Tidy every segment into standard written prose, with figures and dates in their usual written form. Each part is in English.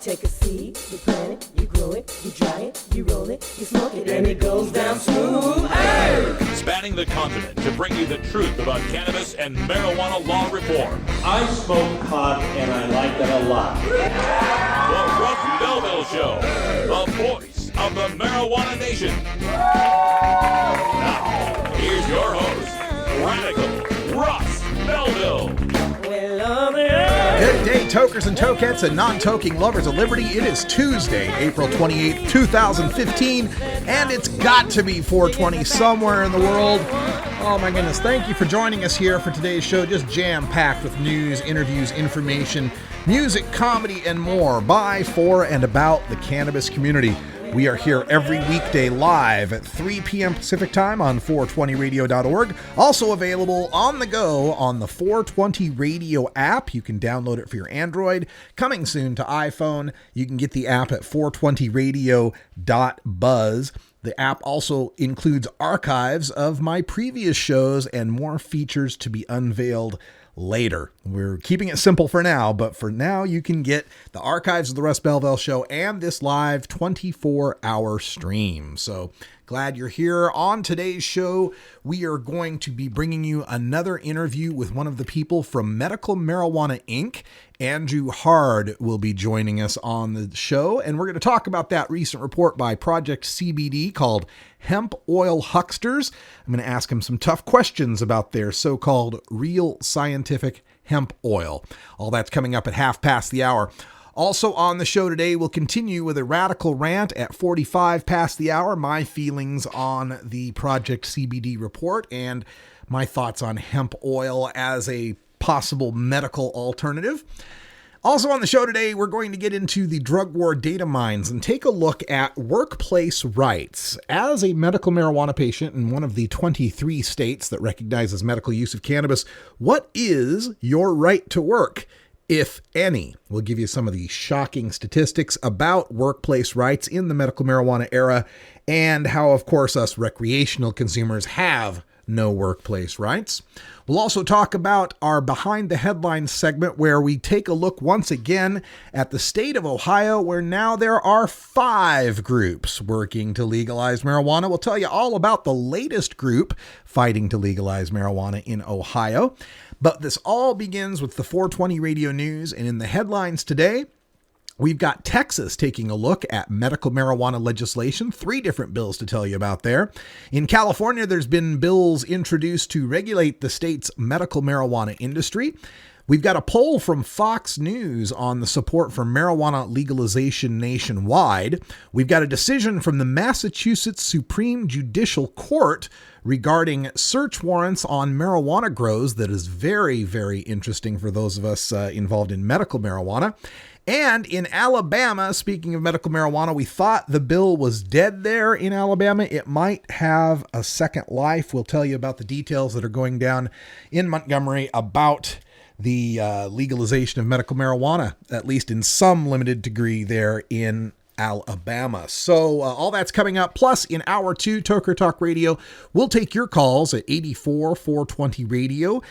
take a seed, you plant it, you grow it, you dry it, you roll it, you smoke it, and it goes down smooth. Hey! Spanning the continent to bring you the truth about cannabis and marijuana law reform. I smoke pot and I like it a lot. The Russ Belville Show, the voice of the marijuana nation. Now, here's your host, Radical Russ Belville. Good day, tokers and tokettes and non-toking lovers of liberty. It is Tuesday, April 28th, 2015, and it's got to be 420 somewhere in the world. Oh my goodness, thank you for joining us here for today's show. Just jam-packed with news, interviews, information, music, comedy, and more by, for, and about the cannabis community. We are here every weekday live at 3 p.m. Pacific time on 420radio.org. Also available on the go on the 420 Radio app. You can download it for your Android. Coming soon to iPhone. You can get the app at 420radio.buzz. The app also includes archives of my previous shows and more features to be unveiled later. We're keeping it simple for now, but for now you can get the archives of the Russ Belville Show and this live 24-hour stream. So glad you're here. On today's show, we are going to be bringing you another interview with one of the people from Medical Marijuana Inc. Andrew Hard will be joining us on the show, and we're going to talk about that recent report by Project CBD called Hemp Oil Hucksters. I'm going to ask him some tough questions about their so-called real scientific hemp oil. All that's coming up at 1:30. Also on the show today, we'll continue with a radical rant at 45 past the hour, my feelings on the Project CBD report and my thoughts on hemp oil as a possible medical alternative. Also on the show today, we're going to get into the drug war data mines and take a look at workplace rights. As a medical marijuana patient in one of the 23 states that recognizes medical use of cannabis, what is your right to work, if any? We'll give you some of the shocking statistics about workplace rights in the medical marijuana era and how, of course, us recreational consumers have no workplace rights. We'll also talk about our Behind the Headlines segment where we take a look once again at the state of Ohio, where now there are 5 groups working to legalize marijuana. We'll tell you all about the latest group fighting to legalize marijuana in Ohio. But this all begins with the 420 radio news, and in the headlines today, we've got Texas taking a look at medical marijuana legislation, 3 different bills to tell you about there. In California, there's been bills introduced to regulate the state's medical marijuana industry. We've got a poll from Fox News on the support for marijuana legalization nationwide. We've got a decision from the Massachusetts Supreme Judicial Court regarding search warrants on marijuana grows that is very, very interesting for those of us involved in medical marijuana. And in Alabama, speaking of medical marijuana, we thought the bill was dead there in Alabama. It might have a second life. We'll tell you about the details that are going down in Montgomery about the legalization of medical marijuana, at least in some limited degree there in Alabama. So all that's coming up. Plus, in hour 2, Toker Talk Radio, we'll take your calls at 84-420 radio.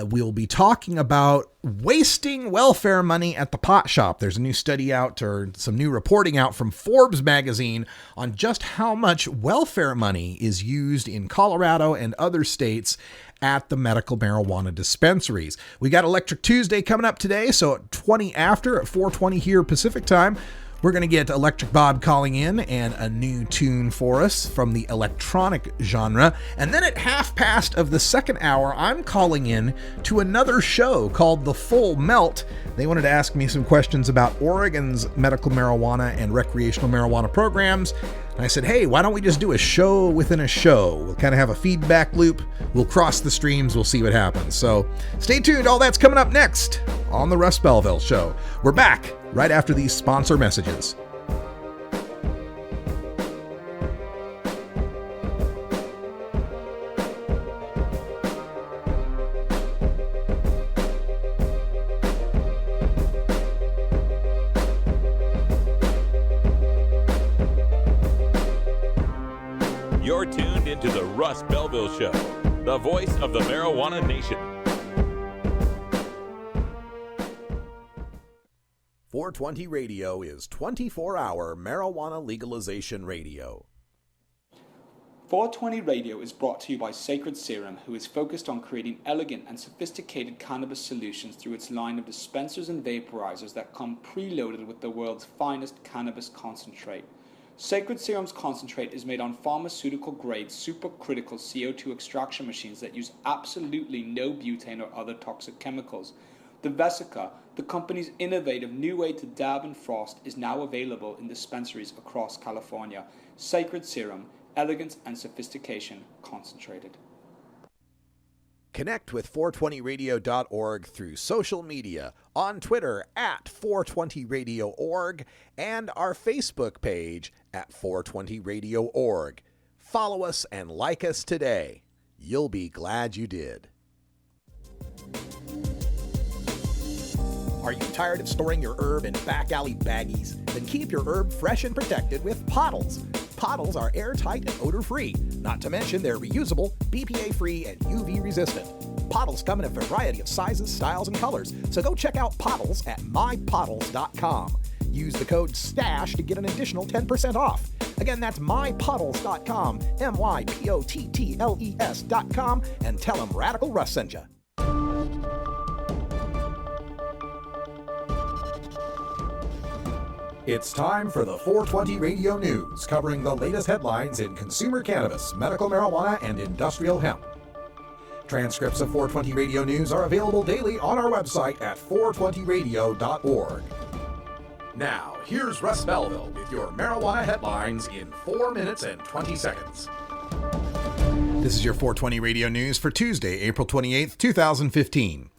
We'll be talking about wasting welfare money at the pot shop. There's a new study out, or some new reporting out from Forbes magazine on just how much welfare money is used in Colorado and other states at the medical marijuana dispensaries. We got Electric Tuesday coming up today, so at 20 after, at 4:20 here Pacific time, we're going to get Electric Bob calling in and a new tune for us from the electronic genre. And then at 1:30 of the second hour, I'm calling in to another show called The Full Melt. They wanted to ask me some questions about Oregon's medical marijuana and recreational marijuana programs. And I said, hey, why don't we just do a show within a show? We'll kind of have a feedback loop. We'll cross the streams. We'll see what happens. So stay tuned. All that's coming up next on the Russ Belville Show. We're back right after these sponsor messages. You're tuned into the Russ Belville Show, the voice of the marijuana nation. 420 Radio is 24-hour marijuana legalization radio. 420 Radio is brought to you by Sacred Serum, who is focused on creating elegant and sophisticated cannabis solutions through its line of dispensers and vaporizers that come preloaded with the world's finest cannabis concentrate. Sacred Serum's concentrate is made on pharmaceutical-grade supercritical CO2 extraction machines that use absolutely no butane or other toxic chemicals. The Vesica, the company's innovative new way to dab and frost, is now available in dispensaries across California. Sacred Serum, elegance and sophistication concentrated. Connect with 420radio.org through social media, on Twitter at 420radio.org, and our Facebook page at 420radio.org. Follow us and like us today. You'll be glad you did. Are you tired of storing your herb in back alley baggies? Then keep your herb fresh and protected with Pottles. Pottles are airtight and odor-free. Not to mention they're reusable, BPA-free, and UV-resistant. Pottles come in a variety of sizes, styles, and colors, so go check out Pottles at mypottles.com. Use the code STASH to get an additional 10% off. Again, that's mypottles.com, mypottles.com, and tell them Radical Russ sent you. It's time for the 420 Radio News, covering the latest headlines in consumer cannabis, medical marijuana, and industrial hemp. Transcripts of 420 Radio News are available daily on our website at 420radio.org. Now, here's Russ Belville with your marijuana headlines in 4 minutes and 20 seconds. This is your 420 Radio News for Tuesday, April 28th, 2015.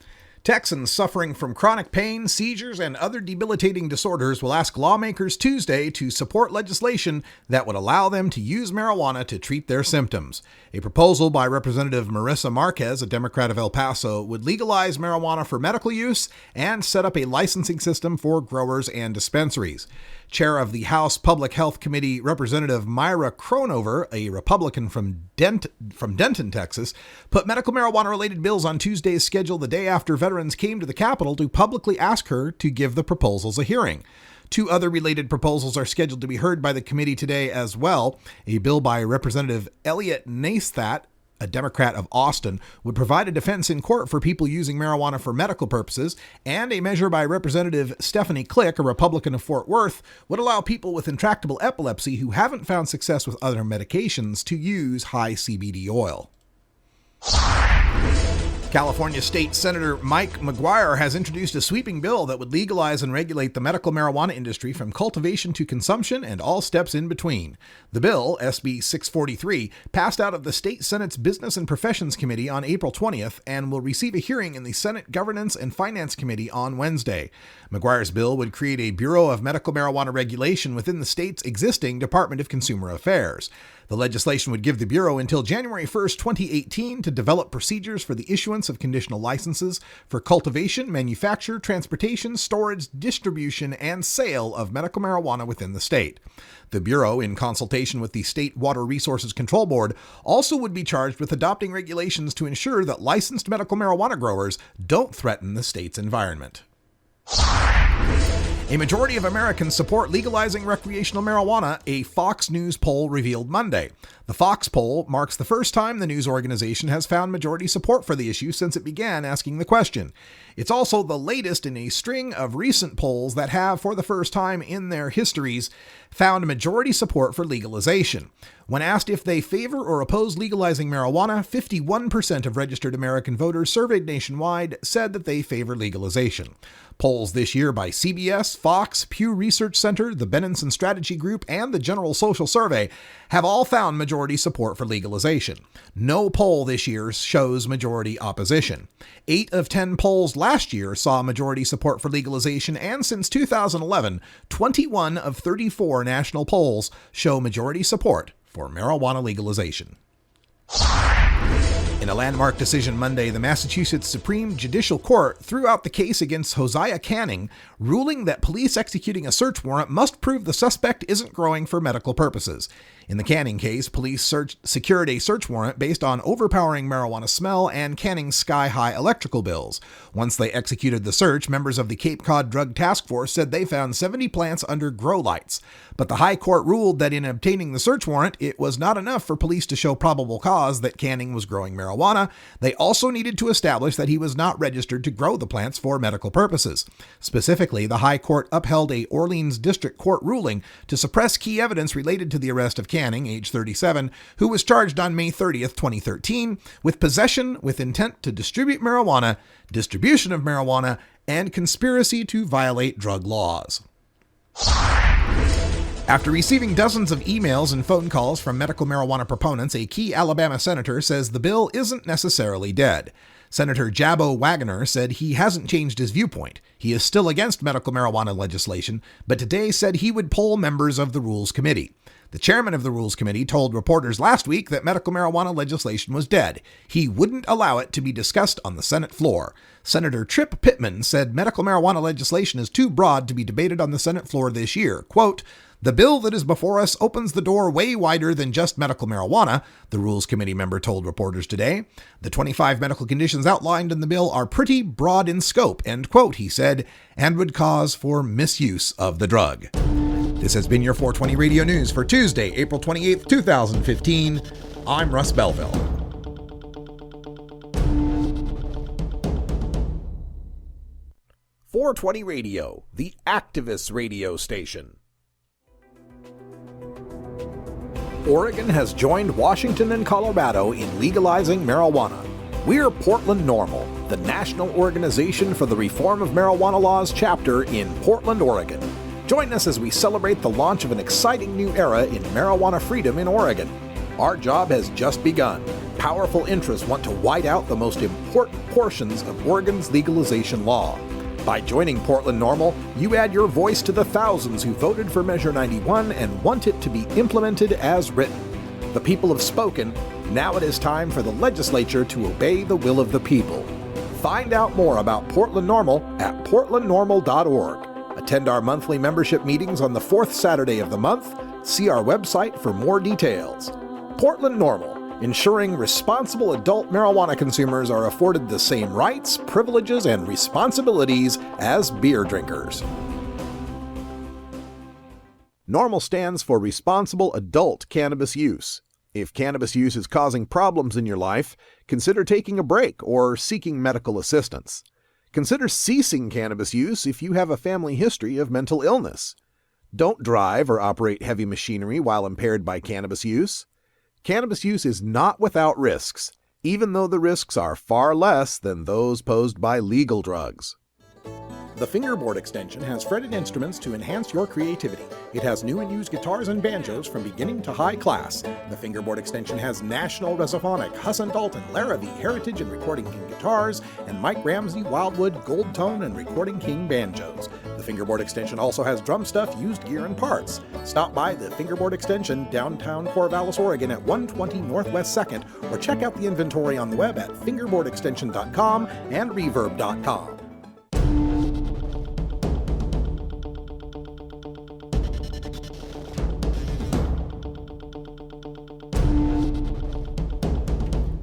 Texans suffering from chronic pain, seizures, and other debilitating disorders will ask lawmakers Tuesday to support legislation that would allow them to use marijuana to treat their symptoms. A proposal by Representative Marissa Marquez, a Democrat of El Paso, would legalize marijuana for medical use and set up a licensing system for growers and dispensaries. Chair of the House Public Health Committee, Representative Myra Cronover, a Republican from Denton, Texas, put medical marijuana-related bills on Tuesday's schedule the day after veterans came to the Capitol to publicly ask her to give the proposals a hearing. Two other related proposals are scheduled to be heard by the committee today as well. A bill by Representative Elliot Naisthat, a Democrat of Austin, would provide a defense in court for people using marijuana for medical purposes, and a measure by Representative Stephanie Click, a Republican of Fort Worth, would allow people with intractable epilepsy who haven't found success with other medications to use high CBD oil. California State Senator Mike McGuire has introduced a sweeping bill that would legalize and regulate the medical marijuana industry from cultivation to consumption and all steps in between. The bill, SB 643, passed out of the State Senate's Business and Professions Committee on April 20th and will receive a hearing in the Senate Governance and Finance Committee on Wednesday. McGuire's bill would create a Bureau of Medical Marijuana Regulation within the state's existing Department of Consumer Affairs. The legislation would give the Bureau until January 1st, 2018 to develop procedures for the issuance of conditional licenses for cultivation, manufacture, transportation, storage, distribution, and sale of medical marijuana within the state. The Bureau, in consultation with the State Water Resources Control Board, also would be charged with adopting regulations to ensure that licensed medical marijuana growers don't threaten the state's environment. A majority of Americans support legalizing recreational marijuana, a Fox News poll revealed Monday. The Fox poll marks the first time the news organization has found majority support for the issue since it began asking the question. It's also the latest in a string of recent polls that have, for the first time in their histories, found majority support for legalization. When asked if they favor or oppose legalizing marijuana, 51% of registered American voters surveyed nationwide said that they favor legalization. Polls this year by CBS, Fox, Pew Research Center, the Benenson Strategy Group, and the General Social Survey have all found majority support for legalization. No poll this year shows majority opposition. 8 of 10 polls last year saw majority support for legalization, and since 2011, 21 of 34 national polls show majority support for marijuana legalization. In a landmark decision Monday, the Massachusetts Supreme Judicial Court threw out the case against Hosea Canning, ruling that police executing a search warrant must prove the suspect isn't growing for medical purposes. In the Canning case, police secured a search warrant based on overpowering marijuana smell and Canning's sky-high electrical bills. Once they executed the search, members of the Cape Cod Drug Task Force said they found 70 plants under grow lights. But the High Court ruled that in obtaining the search warrant, it was not enough for police to show probable cause that Canning was growing marijuana. They also needed to establish that he was not registered to grow the plants for medical purposes. Specifically, the High Court upheld a Orleans District Court ruling to suppress key evidence related to the arrest of Canning, age 37, who was charged on May 30th, 2013, with possession with intent to distribute marijuana, distribution of marijuana, and conspiracy to violate drug laws. After receiving dozens of emails and phone calls from medical marijuana proponents, a key Alabama senator says the bill isn't necessarily dead. Senator Jabbo Wagoner said he hasn't changed his viewpoint. He is still against medical marijuana legislation, but today said he would poll members of the Rules Committee. The chairman of the Rules Committee told reporters last week that medical marijuana legislation was dead. He wouldn't allow it to be discussed on the Senate floor. Senator Tripp Pittman said medical marijuana legislation is too broad to be debated on the Senate floor this year. Quote, "The bill that is before us opens the door way wider than just medical marijuana," the Rules Committee member told reporters today. "The 25 medical conditions outlined in the bill are pretty broad in scope," end quote, he said, "and would cause for misuse of the drug." This has been your 420 Radio News for Tuesday, April 28th, 2015. I'm Russ Belville. .420 Radio, the activist radio station. Oregon has joined Washington and Colorado in legalizing marijuana. We're Portland NORML, the National Organization for the Reform of Marijuana Laws chapter in Portland, Oregon. Join us as we celebrate the launch of an exciting new era in marijuana freedom in Oregon. Our job has just begun. Powerful interests want to white out the most important portions of Oregon's legalization law. By joining Portland NORML, you add your voice to the thousands who voted for Measure 91 and want it to be implemented as written. The people have spoken. Now it is time for the legislature to obey the will of the people. Find out more about Portland NORML at portlandnormal.org. Attend our monthly membership meetings on the fourth Saturday of the month. See our website for more details. Portland NORML, ensuring responsible adult marijuana consumers are afforded the same rights, privileges, and responsibilities as beer drinkers. NORML stands for Responsible Adult Cannabis Use. If cannabis use is causing problems in your life, consider taking a break or seeking medical assistance. Consider ceasing cannabis use if you have a family history of mental illness. Don't drive or operate heavy machinery while impaired by cannabis use. Cannabis use is not without risks, even though the risks are far less than those posed by legal drugs. The Fingerboard Extension has fretted instruments to enhance your creativity. It has new and used guitars and banjos from beginning to high class. The Fingerboard Extension has National Resophonic, Huss & Dalton, Larrabee, Heritage and Recording King guitars, and Mike Ramsey, Wildwood, Gold Tone, and Recording King banjos. The Fingerboard Extension also has drum stuff, used gear, and parts. Stop by the Fingerboard Extension, downtown Corvallis, Oregon at 120 Northwest 2nd, or check out the inventory on the web at fingerboardextension.com and reverb.com.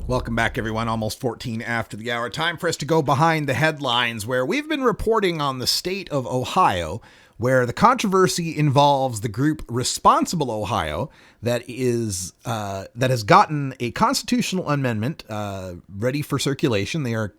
Welcome back, everyone. Almost 14 after the hour. Time for us to go behind the headlines, where we've been reporting on the state of Ohio, where the controversy involves the group Responsible Ohio that has gotten a constitutional amendment ready for circulation. They are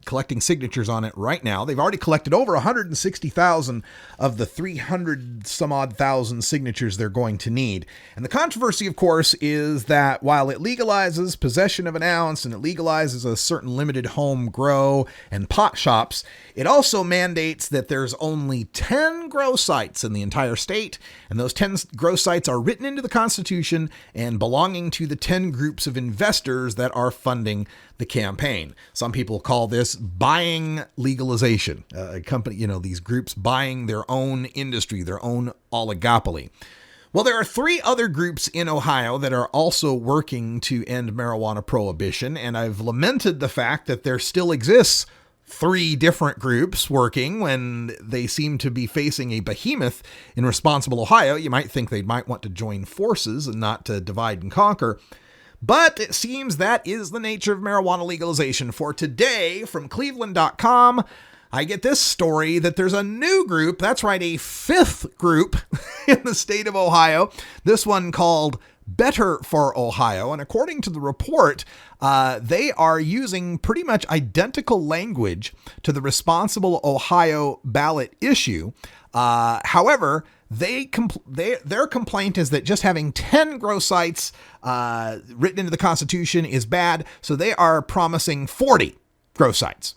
collecting signatures on it right now. They've already collected over 160,000 of the 300 some odd thousand signatures they're going to need. And the controversy, of course, is that while it legalizes possession of an ounce and it legalizes a certain limited home grow and pot shops, it also mandates that there's only 10 grow sites in the entire state, and those 10 grow sites are written into the Constitution and belonging to the 10 groups of investors that are funding the campaign. Some people call this buying legalization. A company, these groups buying their own industry, their own oligopoly. Well, there are 3 other groups in Ohio that are also working to end marijuana prohibition, and I've lamented the fact that there still exists 3 different groups working when they seem to be facing a behemoth in Responsible Ohio. You might think they might want to join forces and not to divide and conquer. But it seems that is the nature of marijuana legalization. For today, from Cleveland.com, I get this story that there's a new group, that's right, a 5th group in the state of Ohio, this one called Better for Ohio. And according to the report, they are using pretty much identical language to the Responsible Ohio ballot issue. However, their complaint is that just having 10 grow sites written into the Constitution is bad, so they are promising 40 grow sites.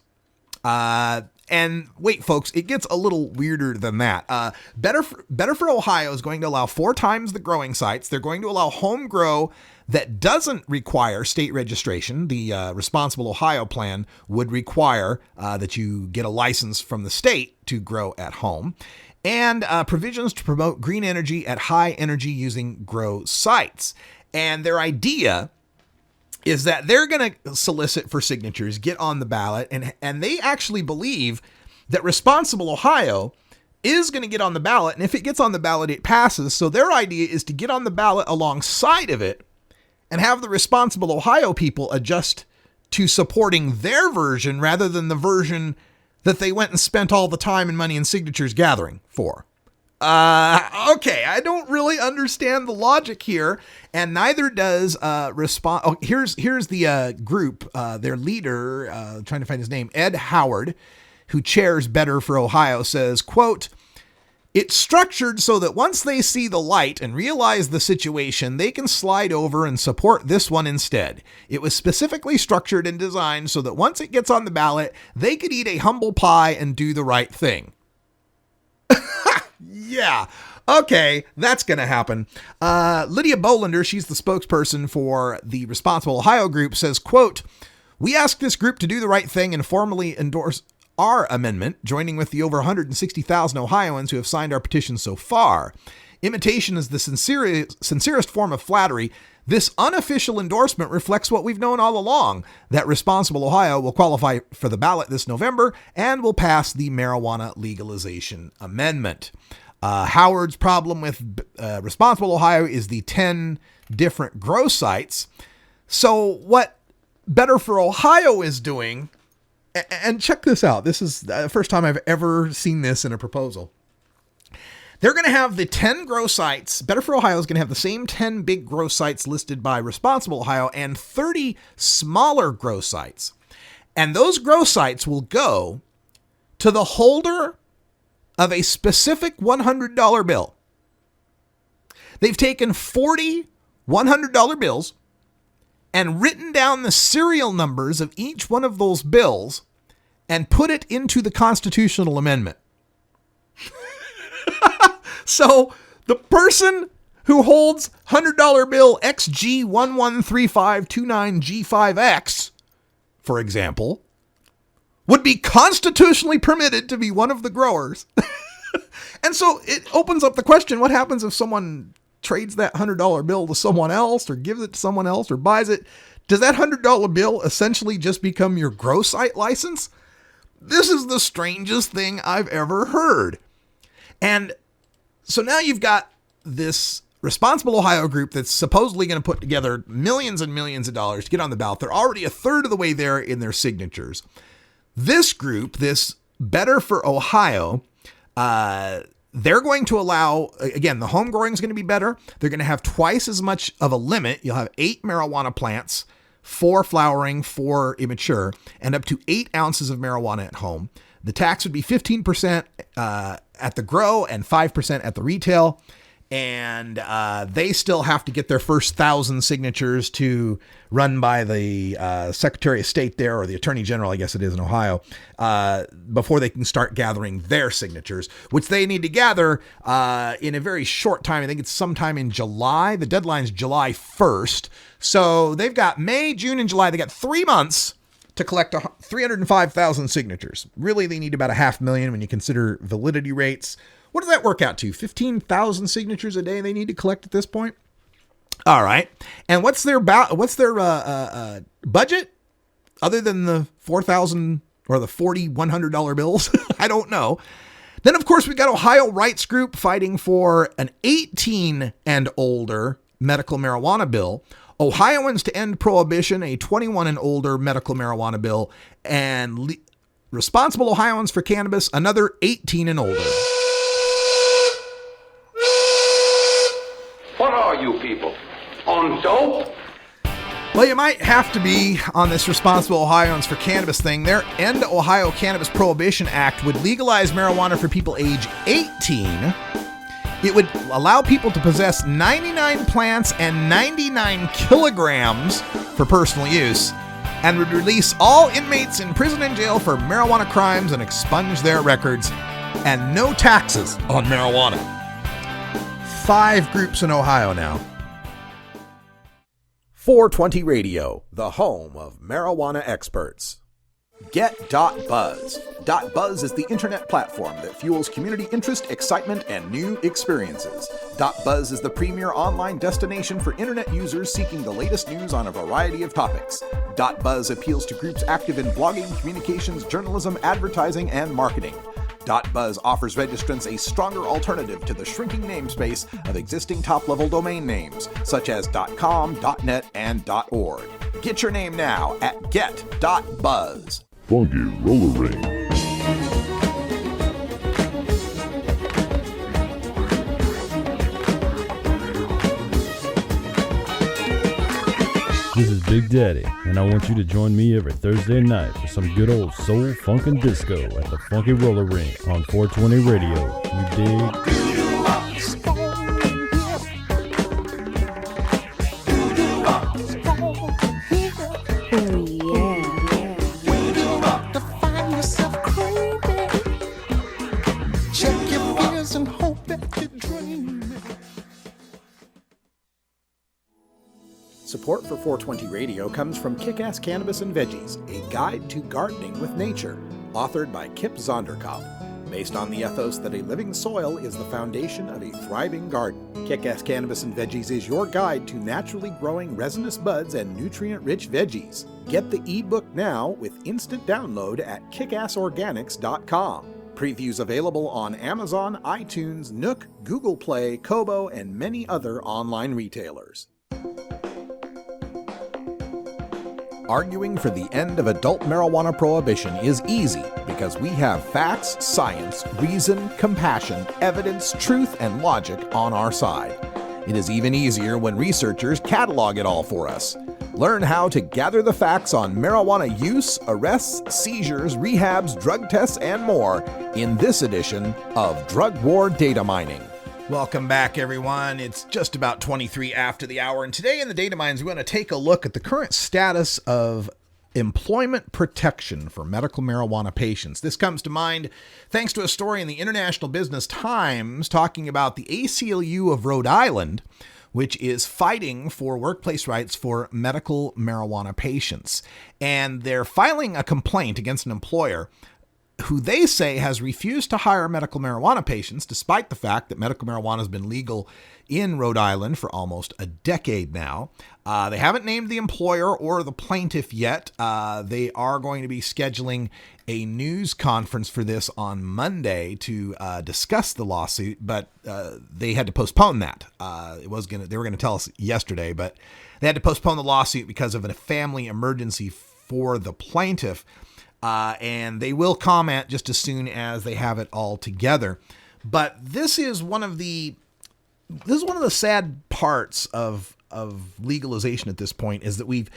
And wait, folks, it gets a little weirder than that. Better for Ohio is going to allow 4 times the growing sites. They're going to allow home grow that doesn't require state registration. The Responsible Ohio plan would require that you get a license from the state to grow at home. And provisions to promote green energy at high energy using grow sites. And their idea is that they're going to solicit for signatures, get on the ballot, and they actually believe that Responsible Ohio is going to get on the ballot, and if it gets on the ballot, it passes. So their idea is to get on the ballot alongside of it and have the Responsible Ohio people adjust to supporting their version rather than the version that they went and spent all the time and money and signatures gathering for. Okay, I don't really understand the logic here, and neither does here's the group, their leader, trying to find his name, Ed Howard, who chairs Better for Ohio, says, quote, "It's structured so that once they see the light and realize the situation, they can slide over and support this one instead. It was specifically structured and designed so that once it gets on the ballot, they could eat a humble pie and do the right thing." Yeah. Okay, that's going to happen. Lydia Bolander, she's the spokesperson for the Responsible Ohio group, says, quote, "We asked this group to do the right thing and formally endorse our amendment, joining with the over 160,000 Ohioans who have signed our petition so far. Imitation is the sincerest form of flattery. This unofficial endorsement reflects what we've known all along, that Responsible Ohio will qualify for the ballot this November and will pass the marijuana legalization amendment." Howard's problem with Responsible Ohio is the 10 different grow sites. So what Better for Ohio is doing, and check this out, this is the first time I've ever seen this in a proposal. They're going to have the 10 grow sites. Better for Ohio is going to have the same 10 big grow sites listed by Responsible Ohio and 30 smaller grow sites. And those grow sites will go to the holder of a specific $100 bill. They've taken 40 $100 bills and written down the serial numbers of each one of those bills and put it into the constitutional amendment. So the person who holds $100 bill XG113529G5X, for example, would be constitutionally permitted to be one of the growers. And so it opens up the question, what happens if someone trades that $100 bill to someone else or gives it to someone else or buys it? Does that $100 bill essentially just become your grow site license? This is the strangest thing I've ever heard. And so now you've got this Responsible Ohio group that's supposedly going to put together millions and millions of dollars to get on the ballot. They're already a third of the way there in their signatures. This group, this Better for Ohio, they're going to allow, again, the home growing is going to be better. They're going to have twice as much of a limit. You'll have 8 marijuana plants, 4 flowering, 4 immature, and up to 8 ounces of marijuana at home. The tax would be 15% at the grow and 5% at the retail. And they still have to get their first 1,000 signatures to run by the Secretary of State there, or the Attorney General, I guess it is in Ohio, before they can start gathering their signatures, which they need to gather in a very short time. I think it's sometime in July. The deadline's July 1st. So they've got May, June, and July. They got 3 months to collect 305,000 signatures. Really, they need about 500,000 when you consider validity rates. What does that work out to? 15,000 signatures a day they need to collect at this point? All right. And what's their budget other than the $4,000 or the 40 $100 bills. I don't know. Then, of course, we got Ohio Rights Group fighting for an 18 and older medical marijuana bill, Ohioans to end prohibition, a 21 and older medical marijuana bill, and Responsible Ohioans for Cannabis, another 18 and older. What are you people? On dope? Well, you might have to be on this Responsible Ohioans for Cannabis thing. Their End Ohio Cannabis Prohibition Act would legalize marijuana for people age 18. It would allow people to possess 99 plants and 99 kilograms for personal use, and would release all inmates in prison and jail for marijuana crimes and expunge their records, and no taxes on marijuana. 5 groups in Ohio now. 420 Radio, the home of marijuana experts. Get.Buzz. .Buzz is the internet platform that fuels community interest, excitement, and new experiences. .Buzz is the premier online destination for internet users seeking the latest news on a variety of topics. .Buzz appeals to groups active in blogging, communications, journalism, advertising, and marketing. .Buzz offers registrants a stronger alternative to the shrinking namespace of existing top-level domain names, such as .com, .net, and .org. Get your name now at get.buzz. Funky Roller Ring. This is Big Daddy, and I want you to join me every Thursday night for some good old soul, funk, and disco at the Funky Roller Ring on 420 Radio. You dig? Support for 420 Radio comes from Kick-Ass Cannabis and Veggies, a guide to gardening with nature, authored by Kip Zonderkopf. Based on the ethos that a living soil is the foundation of a thriving garden, Kick-Ass Cannabis and Veggies is your guide to naturally growing resinous buds and nutrient-rich veggies. Get the ebook now with instant download at kickassorganics.com. Previews available on Amazon, iTunes, Nook, Google Play, Kobo, and many other online retailers. Arguing for the end of adult marijuana prohibition is easy because we have facts, science, reason, compassion, evidence, truth, and logic on our side. It is even easier when researchers catalog it all for us. Learn how to gather the facts on marijuana use, arrests, seizures, rehabs, drug tests, and more in this edition of Drug War Data Mining. Welcome back, everyone. It's just about 23 after the hour, and today in the Data Mines, we want to take a look at the current status of employment protection for medical marijuana patients. This comes to mind thanks to a story in the International Business Times talking about the ACLU of Rhode Island, which is fighting for workplace rights for medical marijuana patients. And they're filing a complaint against an employer who they say has refused to hire medical marijuana patients, despite the fact that medical marijuana has been legal in Rhode Island for almost a decade now. They haven't named the employer or the plaintiff yet. They are going to be scheduling a news conference for this on Monday to discuss the lawsuit, but they had to postpone that. They were going to tell us yesterday, but they had to postpone the lawsuit because of a family emergency for the plaintiff. And they will comment just as soon as they have it all together. But this is one of the sad parts of legalization at this point, is that we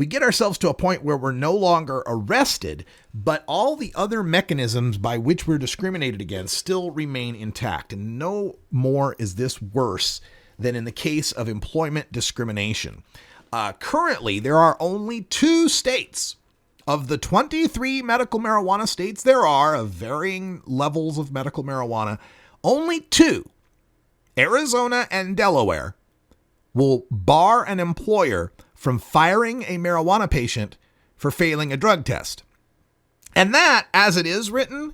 get ourselves to a point where we're no longer arrested, but all the other mechanisms by which we're discriminated against still remain intact. And no more is this worse than in the case of employment discrimination. Currently, there are only 2 states of the 23 medical marijuana states there are of varying levels of medical marijuana. Only 2, Arizona and Delaware, will bar an employer from firing a marijuana patient for failing a drug test. And that, as it is written,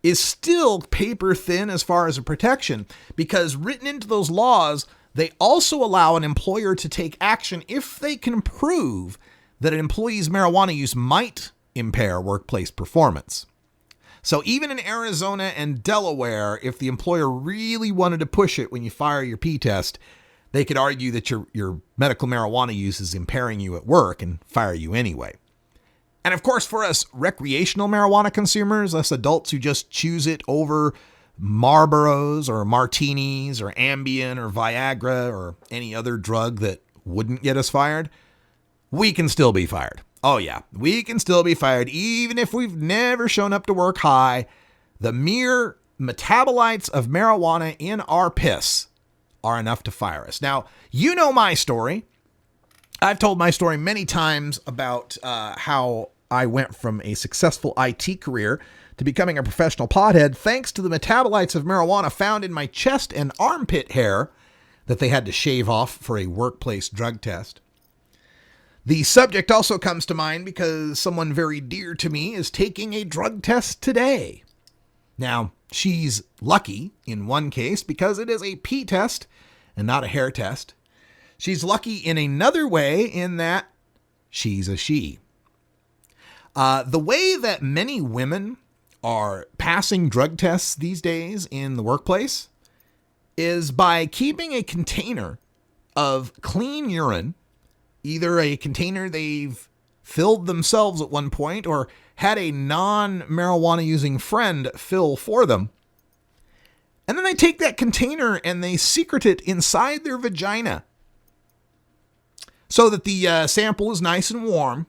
is still paper thin as far as a protection, because written into those laws, they also allow an employer to take action if they can prove that an employee's marijuana use might impair workplace performance. So even in Arizona and Delaware, if the employer really wanted to push it when you fire your P-test, they could argue that your medical marijuana use is impairing you at work and fire you anyway. And of course, for us recreational marijuana consumers, us adults who just choose it over Marlboros or martinis or Ambien or Viagra or any other drug that wouldn't get us fired, we can still be fired. Oh yeah, we can still be fired even if we've never shown up to work high. The mere metabolites of marijuana in our piss are enough to fire us. Now, you know my story. I've told my story many times about how I went from a successful IT career to becoming a professional pothead thanks to the metabolites of marijuana found in my chest and armpit hair that they had to shave off for a workplace drug test. The subject also comes to mind because someone very dear to me is taking a drug test today. Now, she's lucky in one case because it is a pee test and not a hair test. She's lucky in another way in that she's a she. The way that many women are passing drug tests these days in the workplace is by keeping a container of clean urine, either a container they've filled themselves at one point or had a non-marijuana using friend fill for them. And then they take that container and they secret it inside their vagina so that the sample is nice and warm,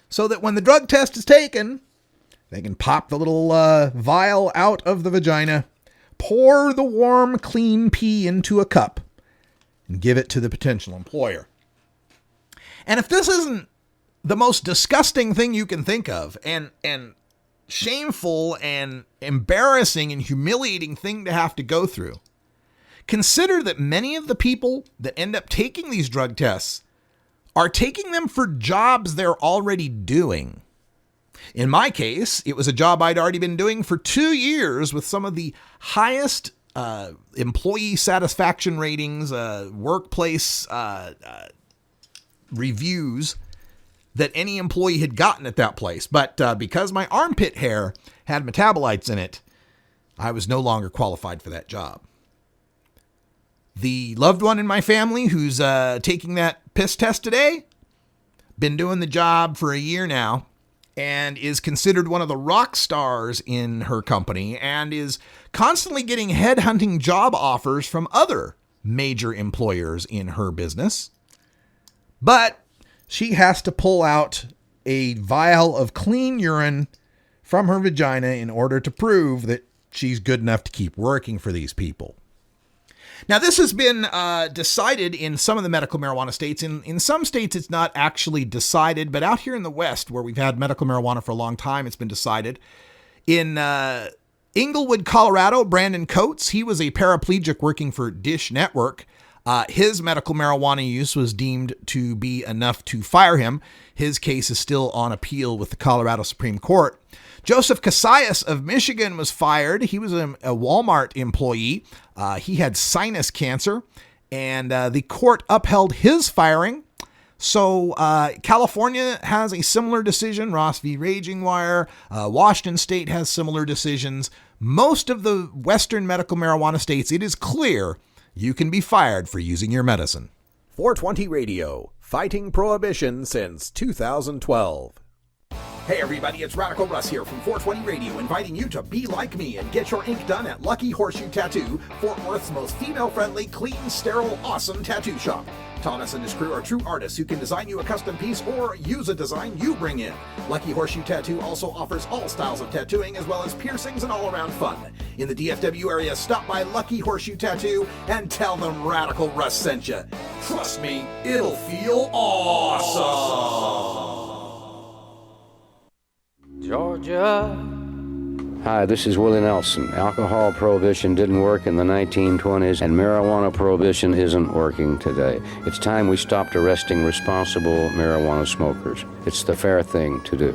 so that when the drug test is taken, they can pop the little vial out of the vagina, pour the warm, clean pee into a cup, and give it to the potential employer. And if this isn't the most disgusting thing you can think of, and shameful and embarrassing and humiliating thing to have to go through, consider that many of the people that end up taking these drug tests are taking them for jobs they're already doing. In my case, it was a job I'd already been doing for 2 years with some of the highest employee satisfaction ratings, workplace reviews that any employee had gotten at that place. But because my armpit hair had metabolites in it, I was no longer qualified for that job. The loved one in my family who's taking that piss test today, been doing the job for a year now, and is considered one of the rock stars in her company and is constantly getting headhunting job offers from other major employers in her business. But she has to pull out a vial of clean urine from her vagina in order to prove that she's good enough to keep working for these people. Now, this has been decided in some of the medical marijuana states. In some states, it's not actually decided, but out here in the West, where we've had medical marijuana for a long time, it's been decided. In Inglewood, Colorado, Brandon Coates, he was a paraplegic working for Dish Network. His medical marijuana use was deemed to be enough to fire him. His case is still on appeal with the Colorado Supreme Court. Joseph Casillas of Michigan was fired. He was a Walmart employee. He had sinus cancer, and the court upheld his firing. So California has a similar decision. Ross v. Raging Wire. Washington State has similar decisions. Most of the Western medical marijuana states, it is clear you can be fired for using your medicine. 420 Radio, fighting prohibition since 2012. Hey everybody, it's Radical Russ here from 420 Radio, inviting you to be like me and get your ink done at Lucky Horseshoe Tattoo, Fort Worth's most female-friendly, clean, sterile, awesome tattoo shop. Thomas and his crew are true artists who can design you a custom piece or use a design you bring in. Lucky Horseshoe Tattoo also offers all styles of tattooing as well as piercings and all-around fun. In the DFW area, stop by Lucky Horseshoe Tattoo and tell them Radical Russ sent you. Trust me, it'll feel awesome. Georgia. Hi, this is Willie Nelson. Alcohol prohibition didn't work in the 1920s, and marijuana prohibition isn't working today. It's time we stopped arresting responsible marijuana smokers. It's the fair thing to do.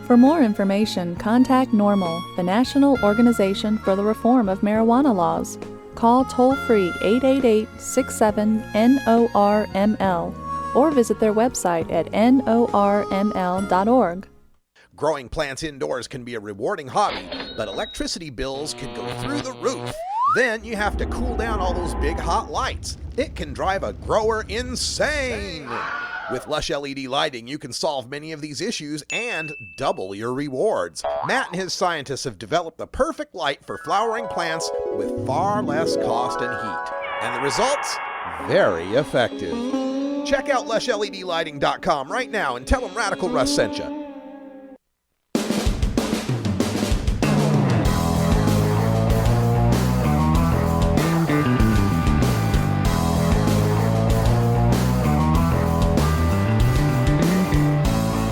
For more information, contact NORML, the National Organization for the Reform of Marijuana Laws. Call toll-free 888-67-NORML or visit their website at norml.org. Growing plants indoors can be a rewarding hobby, but electricity bills can go through the roof. Then you have to cool down all those big hot lights. It can drive a grower insane. With Lush LED lighting, you can solve many of these issues and double your rewards. Matt and his scientists have developed the perfect light for flowering plants with far less cost and heat. And the results? Very effective. Check out lushledlighting.com right now and tell them Radical Russ sent you.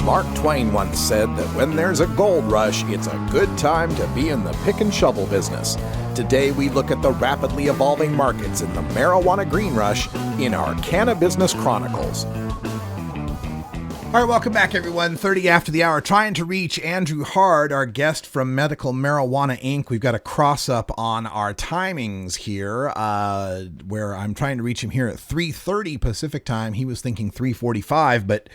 Mark Twain once said that when there's a gold rush, it's a good time to be in the pick and shovel business. Today we look at the rapidly evolving markets in the marijuana green rush in our Cannabusiness Chronicles. All right, welcome back, everyone. 30 after the hour, trying to reach Andrew Hard, our guest from Medical Marijuana Inc. We've got a cross-up on our timings here, where I'm trying to reach him here at 3:30 Pacific time. He was thinking 3:45, but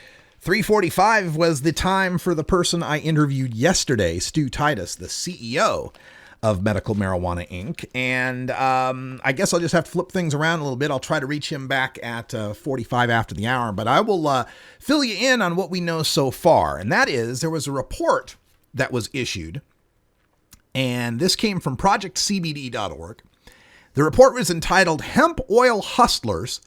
3:45 was the time for the person I interviewed yesterday, Stu Titus, the CEO of Medical Marijuana Inc. And I guess I'll just have to flip things around a little bit. I'll try to reach him back at 45 after the hour, but I will fill you in on what we know so far. And that is, there was a report that was issued, and this came from projectcbd.org. The report was entitled Hemp Oil Hustlers,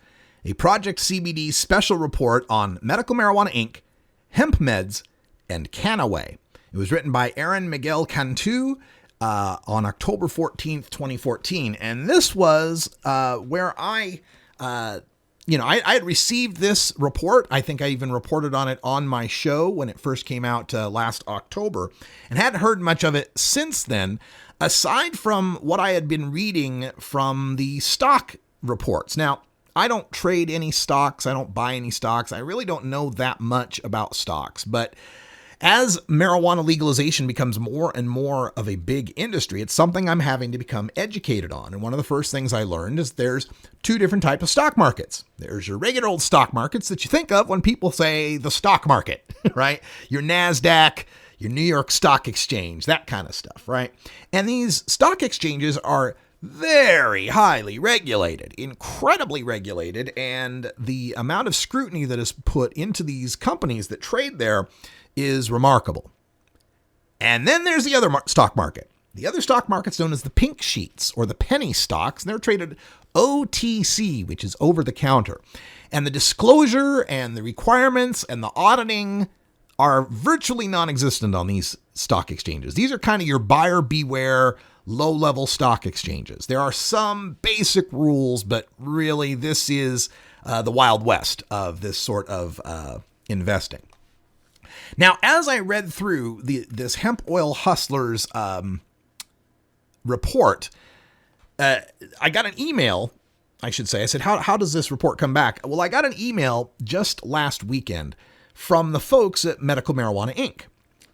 a Project CBD special report on Medical Marijuana Inc., hemp meds, and Cannaway. It was written by Aaron Miguel Cantu on October 14th, 2014. And this was where I had received this report. I think I even reported on it on my show when it first came out last October, and hadn't heard much of it since then, aside from what I had been reading from the stock reports. Now, I don't trade any stocks. I don't buy any stocks. I really don't know that much about stocks. But as marijuana legalization becomes more and more of a big industry, it's something I'm having to become educated on. And one of the first things I learned is there's two different types of stock markets. There's your regular old stock markets that you think of when people say the stock market, right? Your NASDAQ, your New York Stock Exchange, that kind of stuff, right? And these stock exchanges are very highly regulated, incredibly regulated, and the amount of scrutiny that is put into these companies that trade there is remarkable. And then there's the other stock market. The other stock market's known as the pink sheets or the penny stocks, and they're traded OTC, which is over the counter. And the disclosure and the requirements and the auditing are virtually non-existent on these stock exchanges. These are kind of your buyer beware, low-level stock exchanges. There are some basic rules, but really this is the Wild West of this sort of investing. Now, as I read through this Hemp Oil Hustlers report, I got an email, I should say. I said, how does this report come back? Well, I got an email just last weekend from the folks at Medical Marijuana Inc.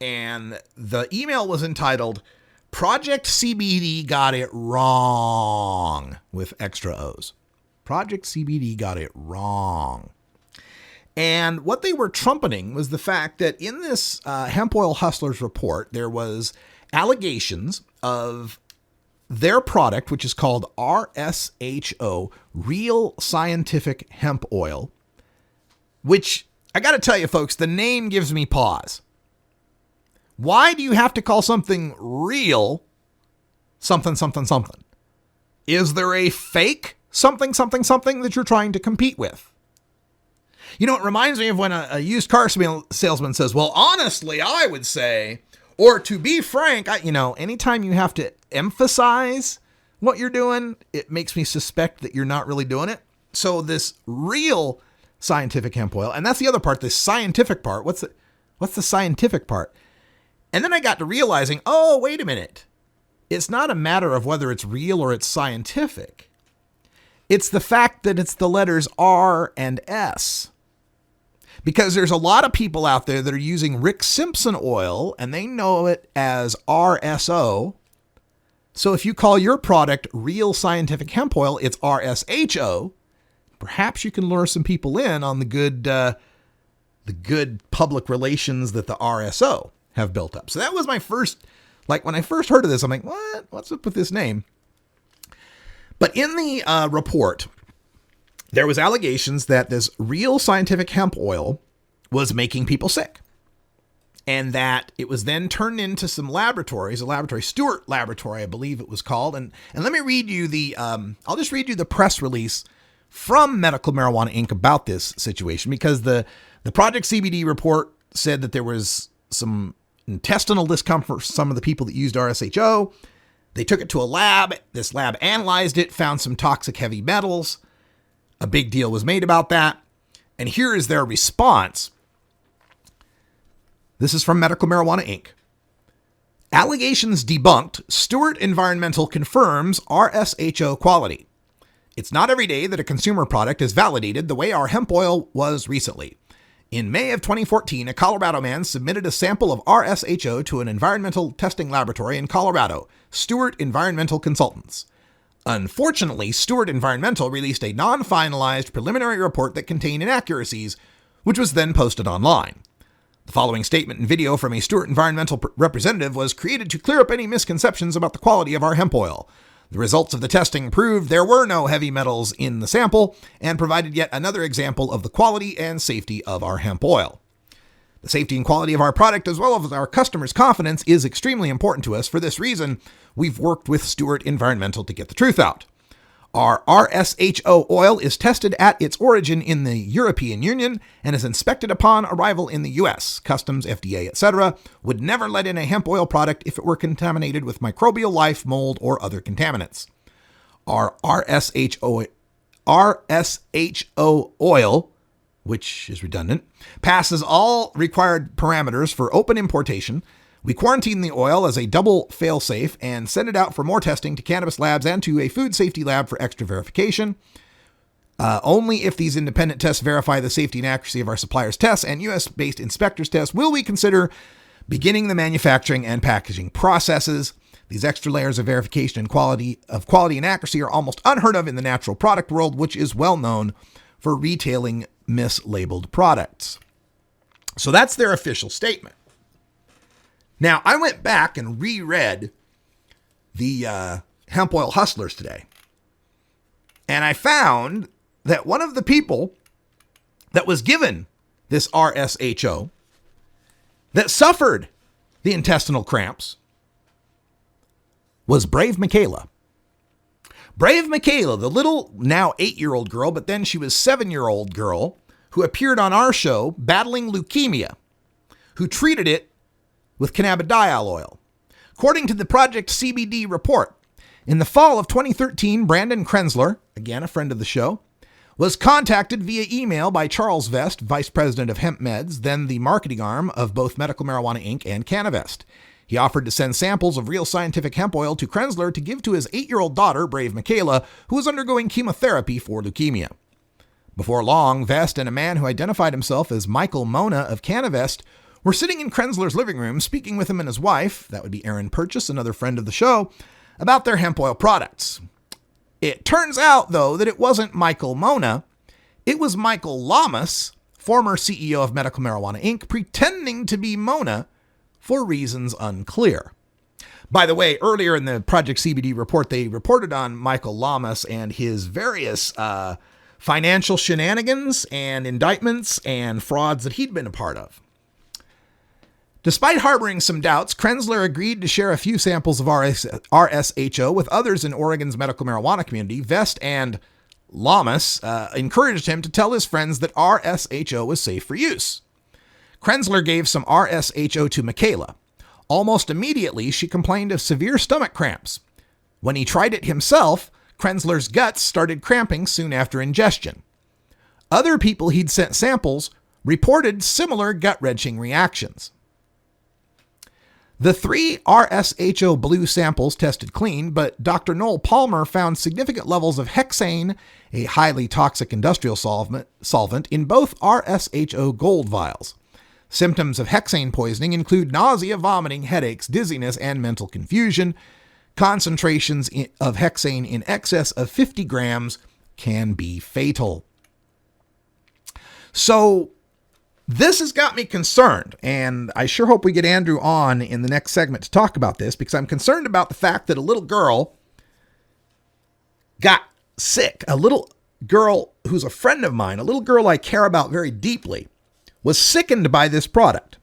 And the email was entitled, Project CBD Got It Wrong, with extra O's. Project CBD got it wrong. And what they were trumpeting was the fact that in this Hemp Oil Hustlers report, there was allegations of their product, which is called RSHO, Real Scientific Hemp Oil, which I got to tell you, folks, the name gives me pause. Why do you have to call something real something, something, something? Is there a fake something, something, something that you're trying to compete with? You know, it reminds me of when a used car salesman says, well, honestly, I would say, or to be frank, anytime you have to emphasize what you're doing, it makes me suspect that you're not really doing it. So this real scientific hemp oil, and that's the other part, the scientific part. What's the scientific part? And then I got to realizing, oh, wait a minute. It's not a matter of whether it's real or it's scientific. It's the fact that it's the letters R and S. Because there's a lot of people out there that are using Rick Simpson oil and they know it as RSO. So if you call your product Real Scientific Hemp Oil, it's RSHO. Perhaps you can lure some people in on the good public relations that the RSO have built up. So that was my first, like when I first heard of this, I'm like, what? What's up with this name? But in the report, there was allegations that this real scientific hemp oil was making people sick. And that it was then turned into some laboratories, a laboratory, Stewart Laboratory, I believe it was called. And let me read you I'll just read you the press release from Medical Marijuana Inc. about this situation, because the Project CBD report said that there was some intestinal discomfort for some of the people that used RSHO. They took it to a lab. This lab analyzed it, found some toxic heavy metals. A big deal was made about that. And here is their response. This is from Medical Marijuana Inc. Allegations debunked. Stewart Environmental confirms RSHO quality. It's not every day that a consumer product is validated the way our hemp oil was recently. In May of 2014, a Colorado man submitted a sample of RSHO to an environmental testing laboratory in Colorado, Stewart Environmental Consultants. Unfortunately, Stewart Environmental released a non-finalized preliminary report that contained inaccuracies, which was then posted online. The following statement and video from a Stewart Environmental representative was created to clear up any misconceptions about the quality of our hemp oil. The results of the testing proved there were no heavy metals in the sample and provided yet another example of the quality and safety of our hemp oil. The safety and quality of our product, as well as our customers' confidence, is extremely important to us. For this reason, we've worked with Stewart Environmental to get the truth out. Our RSHO oil is tested at its origin in the European Union and is inspected upon arrival in the U.S. Customs, FDA, etc. would never let in a hemp oil product if it were contaminated with microbial life, mold, or other contaminants. Our RSHO oil, which is redundant, passes all required parameters for open importation. We quarantine the oil as a double fail-safe and send it out for more testing to cannabis labs and to a food safety lab for extra verification. Only if these independent tests verify the safety and accuracy of our suppliers' tests and U.S.-based inspectors' tests will we consider beginning the manufacturing and packaging processes. These extra layers of verification and quality and accuracy are almost unheard of in the natural product world, which is well known for retailing mislabeled products. So that's their official statement. Now, I went back and reread the Hemp Oil Hustlers today, and I found that one of the people that was given this RSHO that suffered the intestinal cramps was Brave Michaela. Brave Michaela, the little now 8-year-old girl, but then she was 7-year-old girl who appeared on our show battling leukemia, who treated it with cannabidiol oil. According to the Project CBD report, in the fall of 2013, Brandon Krenzler, again a friend of the show, was contacted via email by Charles Vest, vice president of Hemp Meds, then the marketing arm of both Medical Marijuana Inc. and Cannavest. He offered to send samples of real scientific hemp oil to Krenzler to give to his 8-year-old daughter, Brave Michaela, who was undergoing chemotherapy for leukemia. Before long, Vest and a man who identified himself as Michael Mona of Cannavest were sitting in Krenzler's living room speaking with him and his wife, that would be Aaron Purchase, another friend of the show, about their hemp oil products. It turns out, though, that it wasn't Michael Mona. It was Michael Lamas, former CEO of Medical Marijuana Inc., pretending to be Mona for reasons unclear. By the way, earlier in the Project CBD report, they reported on Michael Lamas and his various financial shenanigans and indictments and frauds that he'd been a part of. Despite harboring some doubts, Krenzler agreed to share a few samples of RSHO with others in Oregon's medical marijuana community. Vest and Lamas encouraged him to tell his friends that RSHO was safe for use. Krenzler gave some RSHO to Michaela. Almost immediately, she complained of severe stomach cramps. When he tried it himself, Krenzler's guts started cramping soon after ingestion. Other people he'd sent samples reported similar gut-wrenching reactions. The 3 RSHO blue samples tested clean, but Dr. Noel Palmer found significant levels of hexane, a highly toxic industrial solvent, in both RSHO gold vials. Symptoms of hexane poisoning include nausea, vomiting, headaches, dizziness, and mental confusion. Concentrations of hexane in excess of 50 grams can be fatal. So This has got me concerned, and I sure hope we get Andrew on in the next segment to talk about this, because I'm concerned about the fact that a little girl got sick. A little girl who's a friend of mine, a little girl I care about very deeply, was sickened by this product.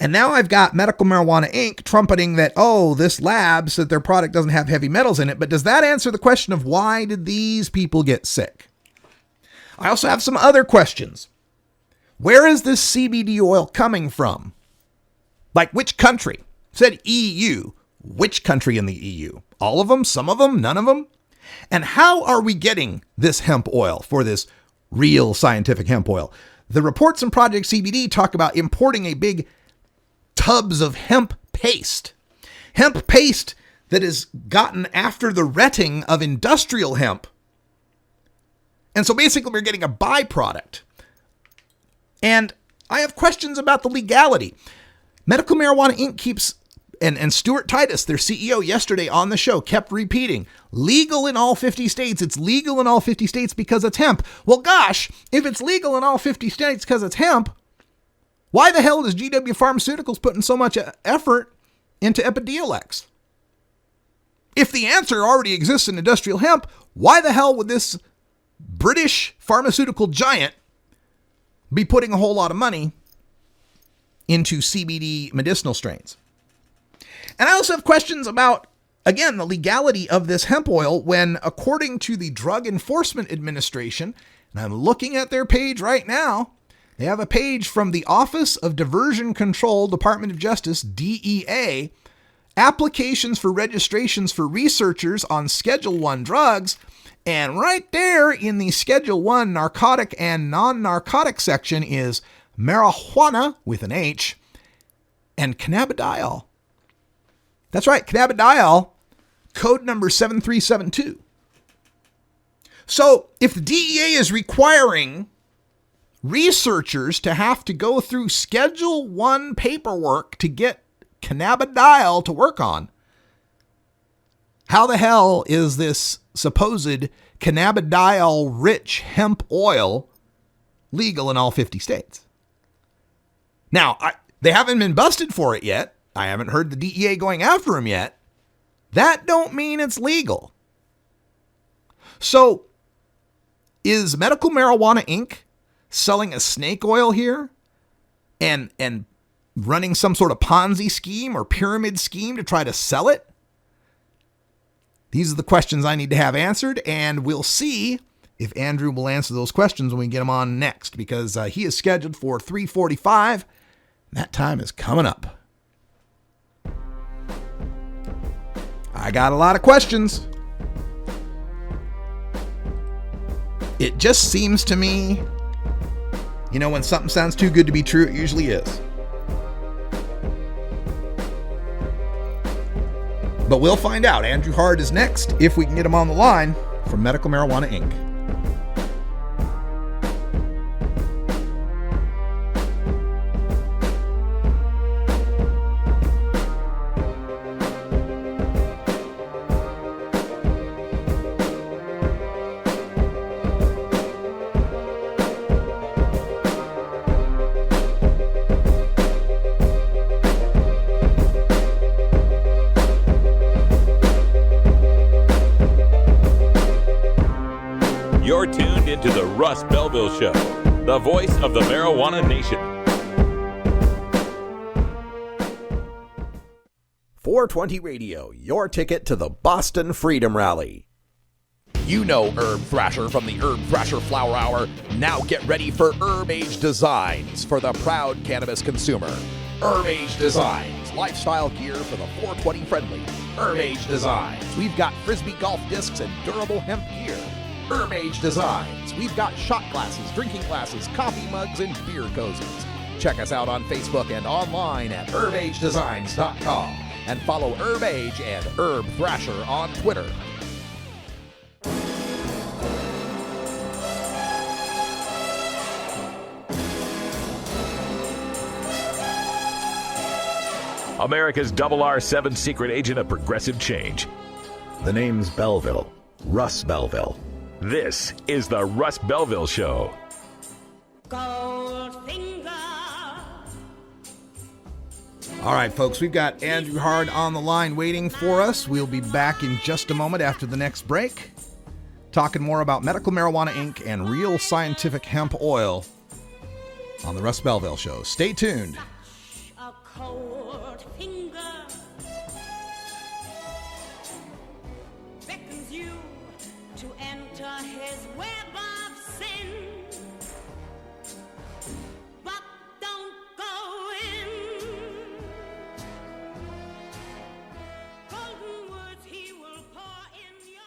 And now I've got Medical Marijuana Inc. trumpeting that, oh, this lab said their product doesn't have heavy metals in it. But does that answer the question of why did these people get sick? I also have some other questions. Where is this CBD oil coming from? Like which country? It said EU. Which country in the EU? All of them? Some of them? None of them? And how are we getting this hemp oil for this real scientific hemp oil? The reports in Project CBD talk about importing a big tubs of hemp paste that is gotten after the retting of industrial hemp. And so basically we're getting a byproduct. And I have questions about the legality. Medical Marijuana Inc. keeps, and Stuart Titus, their CEO yesterday on the show, kept repeating, legal in all 50 states. It's legal in all 50 states because it's hemp. Well, gosh, if it's legal in all 50 states because it's hemp, why the hell is GW Pharmaceuticals putting so much effort into Epidiolex? If the answer already exists in industrial hemp, why the hell would this British pharmaceutical giant be putting a whole lot of money into CBD medicinal strains? And I also have questions about, again, the legality of this hemp oil when, according to the Drug Enforcement Administration, and I'm looking at their page right now, they have a page from the Office of Diversion Control, Department of Justice, DEA, applications for registrations for researchers on Schedule I drugs. And right there in the Schedule I narcotic and non-narcotic section is marijuana with an H and cannabidiol. That's right, cannabidiol, code number 7372. So if the DEA is requiring researchers to have to go through Schedule I paperwork to get cannabidiol to work on, how the hell is this supposed cannabidiol-rich hemp oil legal in all 50 states? Now, they haven't been busted for it yet. I haven't heard the DEA going after them yet. That don't mean it's legal. So, is Medical Marijuana Inc. selling a snake oil here and running some sort of Ponzi scheme or pyramid scheme to try to sell it? These are the questions I need to have answered, and we'll see if Andrew will answer those questions when we get him on next, because he is scheduled for 3:45. That time is coming up. I got a lot of questions. It just seems to me, when something sounds too good to be true, it usually is. But we'll find out. Andrew Hard is next, if we can get him on the line, from Medical Marijuana Inc. You're tuned into the Russ Belville Show, the voice of the marijuana nation. 420 Radio, your ticket to the Boston Freedom Rally. You know Herb Thrasher from the Herb Thrasher Flower Hour. Now get ready for Herb Age Designs for the proud cannabis consumer. Herb Age Designs, lifestyle gear for the 420 friendly. Herb Age Designs, we've got Frisbee golf discs and durable hemp gear. Herb Age Designs, we've got shot glasses, drinking glasses, coffee mugs, and beer cozies. Check us out on Facebook and online at herbagedesigns.com. And follow Herb Age and Herb Thrasher on Twitter. America's R7 secret agent of progressive change. The name's Belville. Russ Belville. This is the Russ Belville Show. Goldfinger. All right, folks, we've got Andrew Hard on the line waiting for us. We'll be back in just a moment after the next break, talking more about Medical Marijuana Inc. and Real Scientific Hemp Oil on the Russ Belville Show. Stay tuned. A cold finger beckons you to enter his web of sin, but don't go in. Golden words he will pour in your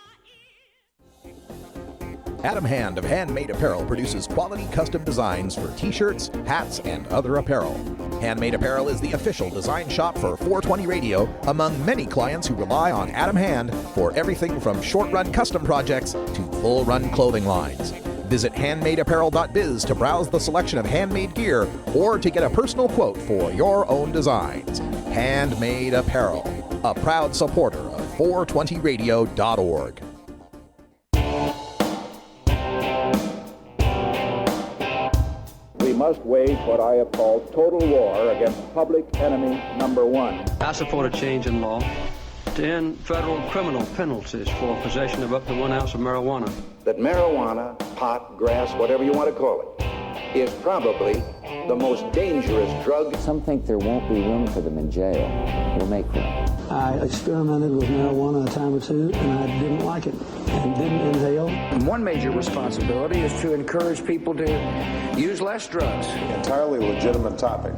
ear. Adam Hand of Handmade Apparel produces quality custom designs for t-shirts, hats, and other apparel. Handmade Apparel is the official design shop for 420 Radio, among many clients who rely on Adam Hand for everything from short-run custom projects to full-run clothing lines. Visit handmadeapparel.biz to browse the selection of handmade gear or to get a personal quote for your own designs. Handmade Apparel, a proud supporter of 420radio.org. We must wage what I have called total war against public enemy number one. I support a change in law to end federal criminal penalties for possession of up to 1 ounce of marijuana. That marijuana, pot, grass, whatever you want to call it, is probably the most dangerous drug. Some think there won't be room for them in jail. We'll make room. I experimented with marijuana a time or two, and I didn't like it and didn't inhale. One major responsibility is to encourage people to use less drugs. Entirely legitimate topic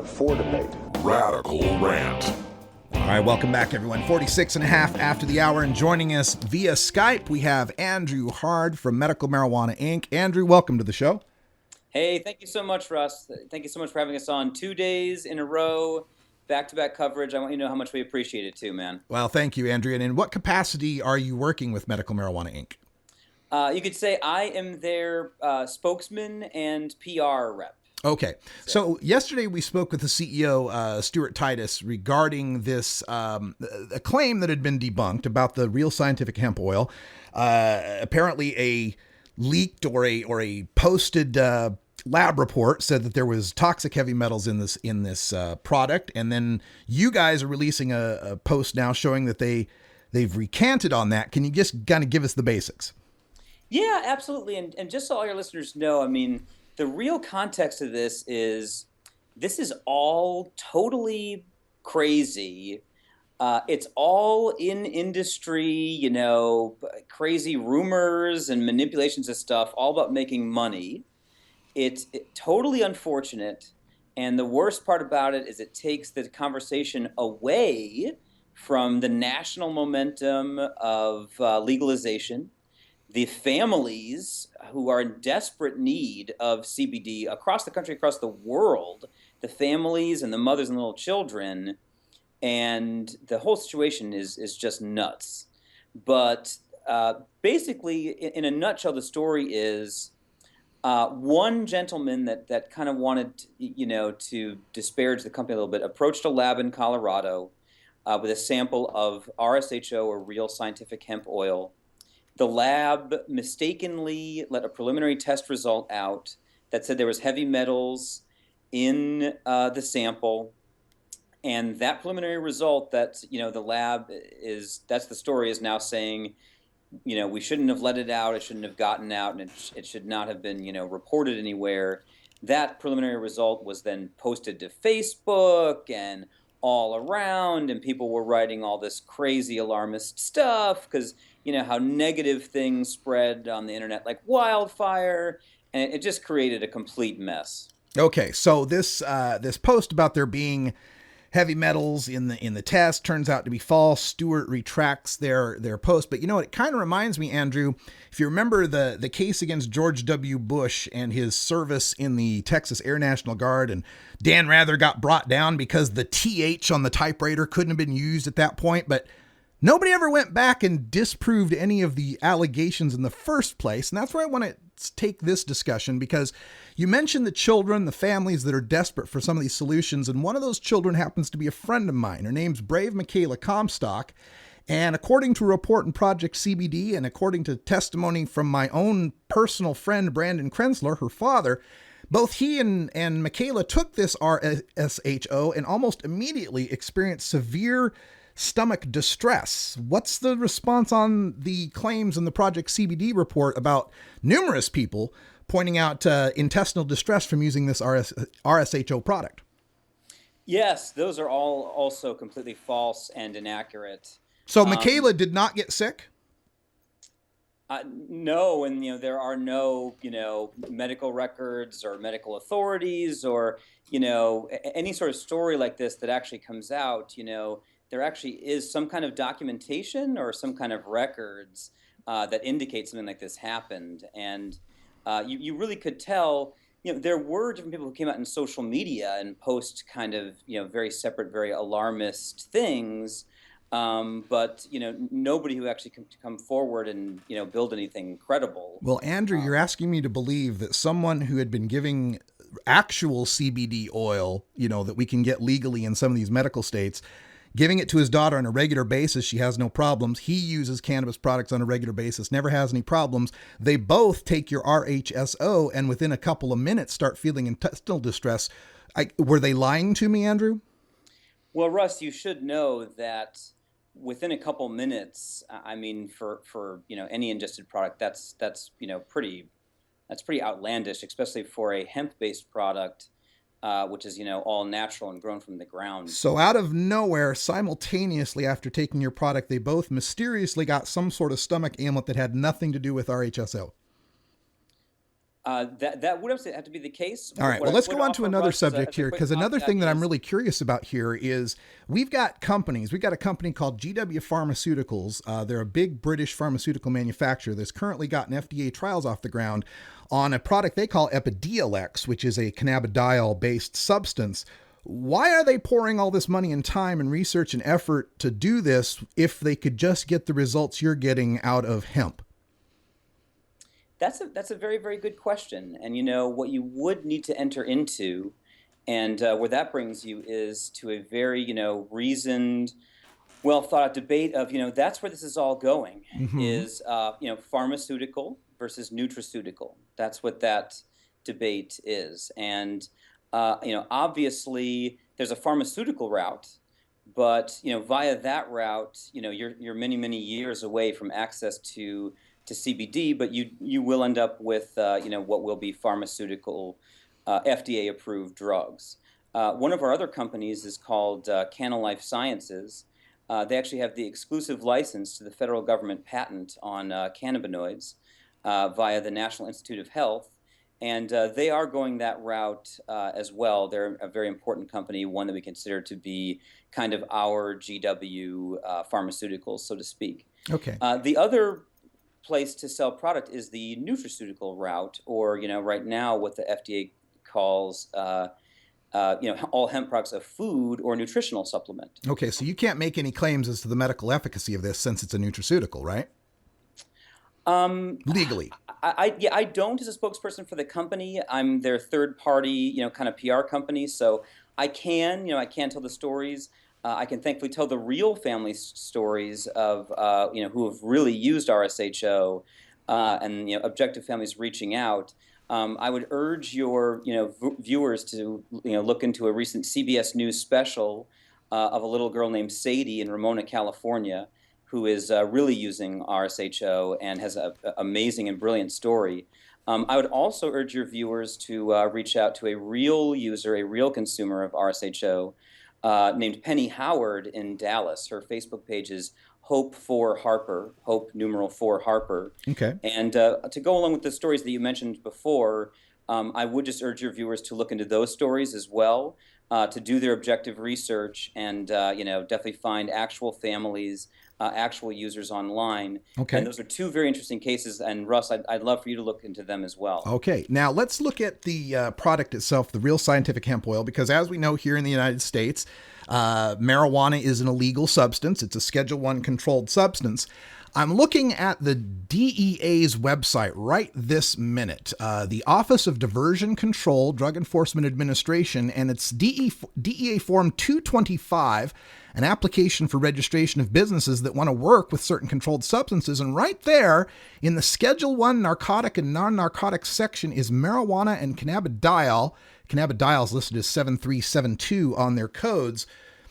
for debate. Radical Rant. All right, welcome back, everyone. 46 and a half after the hour, and joining us via Skype, we have Andrew Hard from Medical Marijuana Inc. Andrew, welcome to the show. Hey, thank you so much, Russ. Thank you so much for having us on 2 days in a row, back-to-back coverage. I want you to know how much we appreciate it too, man. Well, thank you, Andrew. And in what capacity are you working with Medical Marijuana Inc.? You could say I am their spokesman and PR rep. Okay. So yesterday we spoke with the CEO, Stuart Titus, regarding this a claim that had been debunked about the Real Scientific Hemp Oil. Apparently a leaked or a posted lab report said that there was toxic heavy metals in this product, and then you guys are releasing a post now showing that they've recanted on that. Can you just kind of give us the basics? Yeah, absolutely. And just so all your listeners know, I mean, the real context of this is all totally crazy. It's all in industry, crazy rumors and manipulations of stuff, all about making money. It's totally unfortunate. And the worst part about it is it takes the conversation away from the national momentum of legalization. The families who are in desperate need of CBD across the country, across the world, the families and the mothers and little children, and the whole situation is just nuts. But basically, in a nutshell, the story is one gentleman that kind of wanted to disparage the company a little bit approached a lab in Colorado with a sample of RSHO, or Real Scientific Hemp Oil. The lab mistakenly let a preliminary test result out that said there was heavy metals in the sample, and that preliminary result that the lab that's the story is now saying we shouldn't have let it out, it shouldn't have gotten out, and it should not have been reported anywhere. That preliminary result was then posted to Facebook and all around, and people were writing all this crazy alarmist stuff because how negative things spread on the internet like wildfire, and it just created a complete mess. Okay, so this post about there being heavy metals in the test turns out to be false. Stewart retracts their post, but it kind of reminds me, Andrew, if you remember the case against George W. Bush and his service in the Texas Air National Guard, and Dan Rather got brought down because the TH on the typewriter couldn't have been used at that point, but nobody ever went back and disproved any of the allegations in the first place. And that's where I want to take this discussion, because you mentioned the children, the families that are desperate for some of these solutions. And one of those children happens to be a friend of mine. Her name's Brave Michaela Comstock. And according to a report in Project CBD, and according to testimony from my own personal friend, Brandon Krensler, her father, Both he and Michaela took this RSHO and almost immediately experienced severe stomach distress. What's the response on the claims in the Project CBD report about numerous people pointing out intestinal distress from using this RSHO product? Yes, those are all also completely false and inaccurate. So Michaela did not get sick? No, and there are no medical records or medical authorities or any sort of story like this that actually comes out. There actually is some kind of documentation or some kind of records that indicate something like this happened, and you really could tell. There were different people who came out in social media and post kind of very separate, very alarmist things. But nobody who actually come forward and build anything credible. Well, Andrew, you're asking me to believe that someone who had been giving actual CBD oil, that we can get legally in some of these medical states, giving it to his daughter on a regular basis, she has no problems. He uses cannabis products on a regular basis, never has any problems. They both take your RHSO and within a couple of minutes start feeling intestinal distress. Were they lying to me, Andrew? Well, Russ, you should know that within a couple minutes, for any ingested product, that's pretty outlandish, especially for a hemp-based product, which is all natural and grown from the ground. So out of nowhere, simultaneously after taking your product, they both mysteriously got some sort of stomach ailment that had nothing to do with RHSO. That would have to be the case. All right. Well, let's go on to another subject here, because another thing that I'm really curious about here is we've got companies. We've got a company called GW Pharmaceuticals. They're a big British pharmaceutical manufacturer that's currently gotten FDA trials off the ground on a product they call Epidiolex, which is a cannabidiol-based substance. Why are they pouring all this money and time and research and effort to do this if they could just get the results you're getting out of hemp? That's a very, very good question. And what you would need to enter into, and where that brings you is to a very reasoned, well thought out debate of that's where this is all going. Is pharmaceutical versus nutraceutical. That's what that debate is. And obviously there's a pharmaceutical route, but via that route you're many, many years away from access to CBD, but you will end up with what will be pharmaceutical FDA approved drugs. One of our other companies is called Canna Life Sciences. They actually have the exclusive license to the federal government patent on cannabinoids via the National Institute of Health, and they are going that route as well. They're a very important company, one that we consider to be kind of our GW pharmaceuticals, so to speak. Okay. The other place to sell product is the nutraceutical route, or right now what the FDA calls all hemp products a food or nutritional supplement. Okay, so you can't make any claims as to the medical efficacy of this since it's a nutraceutical, right? Legally. I don't as a spokesperson for the company. I'm their third party, kind of PR company, so I can tell the stories. I can thankfully tell the real family stories of who have really used RSHO, and objective families reaching out. I would urge your viewers to look into a recent CBS News special of a little girl named Sadie in Ramona, California, who is really using RSHO and has an amazing and brilliant story. I would also urge your viewers to reach out to a real user, a real consumer of RSHO, named Penny Howard in Dallas. Her Facebook page is Hope for Harper, Hope numeral 4 Harper. Okay. And to go along with the stories that you mentioned before, I would just urge your viewers to look into those stories as well, to do their objective research and definitely find actual families, actual users online. Okay. And those are two very interesting cases. And Russ, I'd love for you to look into them as well. Okay. Now let's look at the product itself, the real scientific hemp oil, because as we know here in the United States, marijuana is an illegal substance. It's a Schedule I controlled substance. I'm looking at the DEA's website right this minute, the Office of Diversion Control, Drug Enforcement Administration, and it's DEA Form 225, an application for registration of businesses that want to work with certain controlled substances. And right there in the Schedule 1 narcotic and non-narcotic section is marijuana and cannabidiol. Cannabidiol is listed as 7372 on their codes.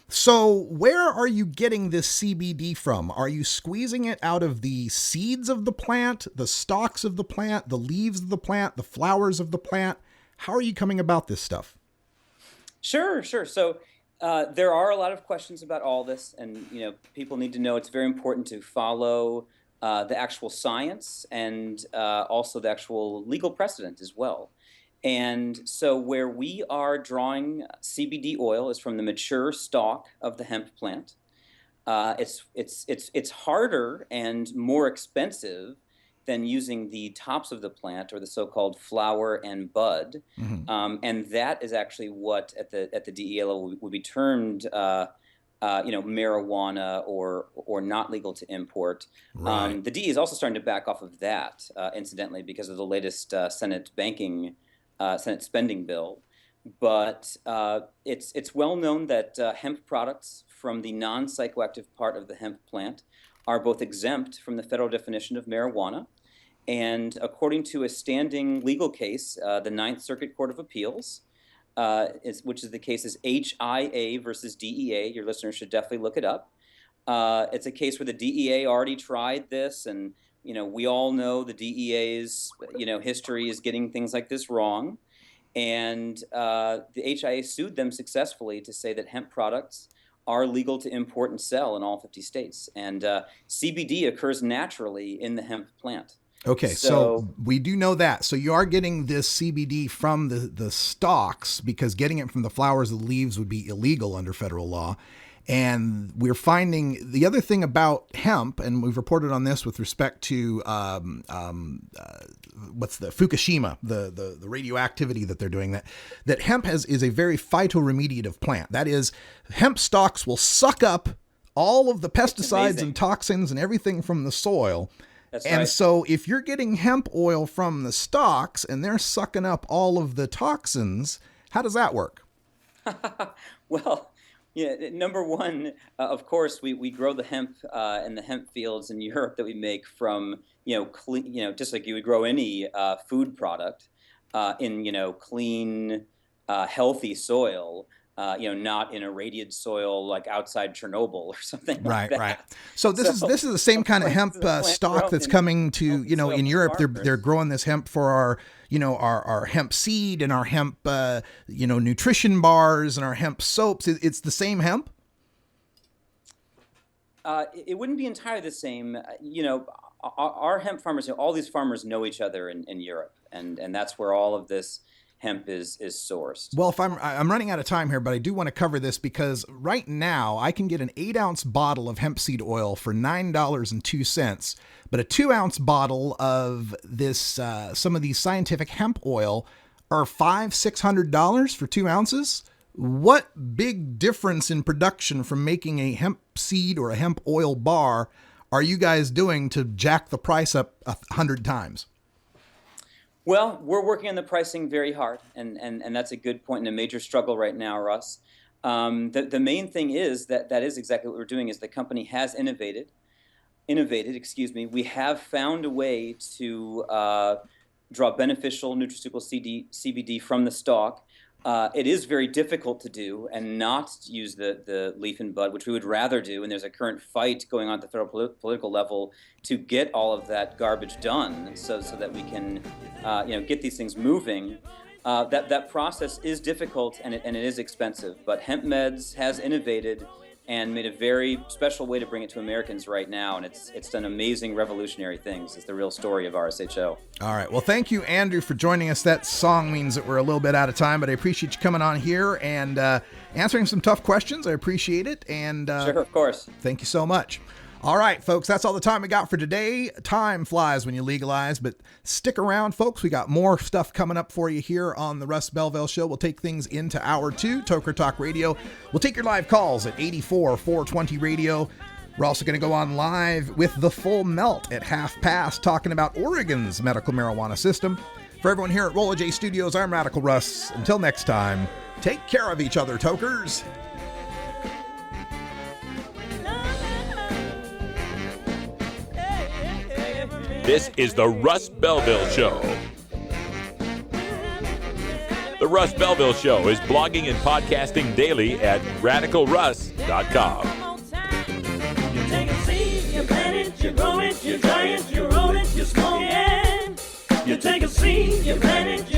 So where are you getting this CBD from? Are you squeezing it out of the seeds of the plant, the stalks of the plant, the leaves of the plant, the flowers of the plant? How are you coming about this stuff? Sure. So there are a lot of questions about all this, and people need to know it's very important to follow the actual science and also the actual legal precedent as well. And so where we are drawing CBD oil is from the mature stalk of the hemp plant. It's harder and more expensive than using the tops of the plant, or the so-called flower and bud. Mm-hmm. And that is actually what at the DEA level would be termed marijuana or not legal to import. Right. The DEA is also starting to back off of that, incidentally, because of the latest Senate spending bill. But it's well known that hemp products from the non-psychoactive part of the hemp plant are both exempt from the federal definition of marijuana. And according to a standing legal case, the Ninth Circuit Court of Appeals, which is the case is HIA versus DEA, your listeners should definitely look it up. It's a case where the DEA already tried this, and we all know the DEA's history is getting things like this wrong. And the HIA sued them successfully to say that hemp products are legal to import and sell in all 50 states. And CBD occurs naturally in the hemp plant. Okay, so we do know that. So you are getting this CBD from the stalks, because getting it from the flowers or the leaves would be illegal under federal law. And we're finding the other thing about hemp, and we've reported on this with respect to what's the Fukushima, the radioactivity that they're doing, that hemp is a very phytoremediative plant. That is, hemp stalks will suck up all of the pesticides and toxins and everything from the soil. That's right. And so if you're getting hemp oil from the stalks and they're sucking up all of the toxins, how does that work? Well, number one, of course, we grow the hemp in the hemp fields in Europe that we make from, clean, just like you would grow any food product in, clean, healthy soil. Not in irradiated soil like outside Chernobyl or something like that. Right. So this is the same kind of hemp stock that's coming to, in Europe. They're growing this hemp for our hemp seed and our hemp, nutrition bars and our hemp soaps. It's the same hemp? It wouldn't be entirely the same. Our hemp farmers, all these farmers know each other in Europe, and that's where all of this hemp is sourced. Well, if I'm running out of time here, but I do want to cover this, because right now I can get an 8-ounce bottle of hemp seed oil for $9.02, but a 2-ounce bottle of this some of these scientific hemp oil are $500-$600 for 2 ounces. What big difference in production from making a hemp seed or a hemp oil bar are you guys doing to jack the price up 100 times? Well, we're working on the pricing very hard, and that's a good point and a major struggle right now, Russ. The main thing is that is exactly what we're doing, is the company has innovated. We have found a way to draw beneficial nutraceutical CBD from the stalk. It is very difficult to do and not use the leaf and bud, which we would rather do. And there's a current fight going on at the federal political level to get all of that garbage done, so that we can, get these things moving. That process is difficult and it is expensive. But Hemp Meds has innovated and made a very special way to bring it to Americans right now. And it's done amazing revolutionary things. It's the real story of RSHO. All right. Well, thank you, Andrew, for joining us. That song means that we're a little bit out of time, but I appreciate you coming on here and answering some tough questions. I appreciate it. And sure, of course. Thank you so much. All right, folks, that's all the time we got for today. Time flies when you legalize, but stick around, folks. We got more stuff coming up for you here on the Russ Belville Show. We'll take things into hour 2, Toker Talk Radio. We'll take your live calls at 84-420-radio. We're also going to go on live with The Full Melt at 12:30 talking about Oregon's medical marijuana system. For everyone here at Rolla J Studios, I'm Radical Russ. Until next time, take care of each other, tokers. This is the Russ Belville Show. The Russ Belville Show is blogging and podcasting daily at radicalruss.com. You take a seed, you plant it, you grow it, you dry it, you roll it, you smoke it. You take a seed, you plant it,